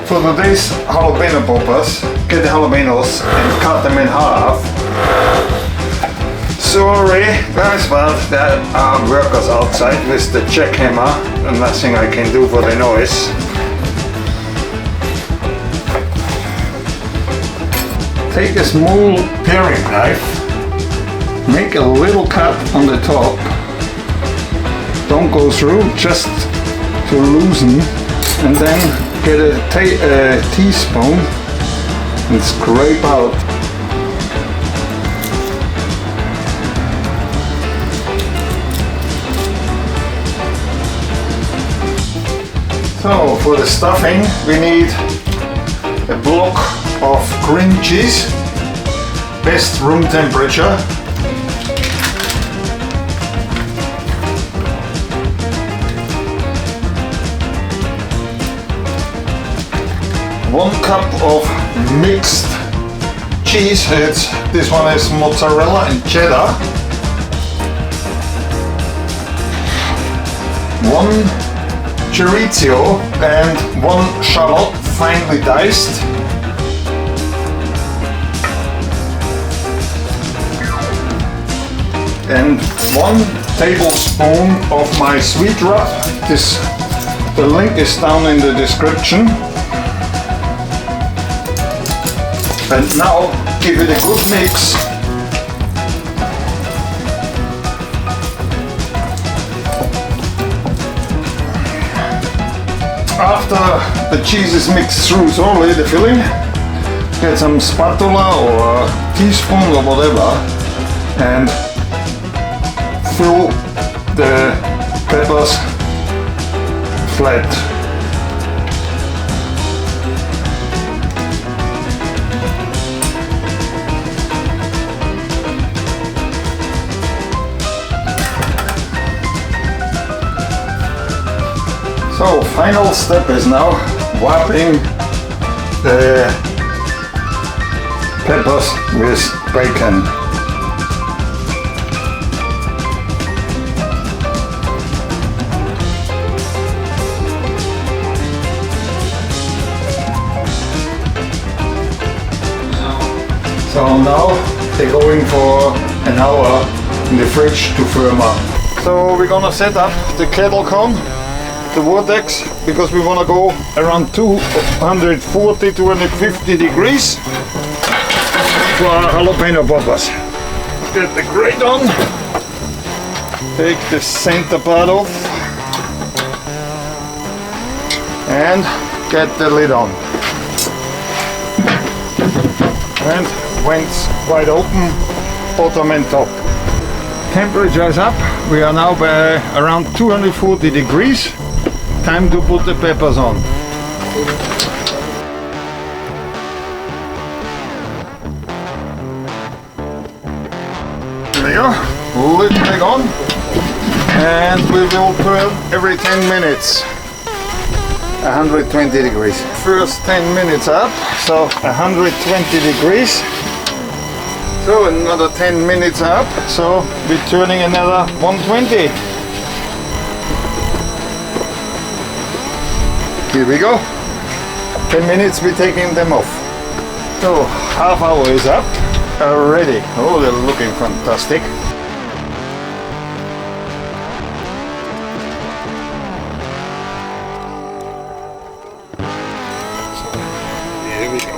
For today's jalapeno poppers, get the jalapenos and cut them in half. Sorry guys, but there are workers outside with the jackhammer and nothing I can do for the noise. Take a small paring knife, make a little cut on the top. Don't go through, just to loosen, and then get a teaspoon and scrape out. So for the stuffing we need a block of cream cheese, best room temperature. One cup of mixed cheese. This one is mozzarella and cheddar. One chorizo and one shallot finely diced. And 1 tablespoon of my sweet rub. The link is down in the description. And now give it a good mix. After the cheese is mixed through thoroughly, the filling, get some spatula or a teaspoon or whatever and fill the peppers flat. So final step is now wrapping the peppers with bacon. So now they're going for an hour in the fridge to firm up. So we're gonna set up the kettle con, the vortex, because we want to go around 240 to 250 degrees for our jalapeno poppers. Get the grate on, take the center part off and get the lid on. And when it's wide open, bottom and top. Temperature is up, we are now by around 240 degrees. Time to put the peppers on. There we go, lid back on, and we will turn every 10 minutes. 120 degrees. First 10 minutes up, so 120 degrees. So another 10 minutes up, so we're turning another 120. Here we go. 10 minutes we're taking them off. So half hour is up already. Oh, they're looking fantastic. So here we go.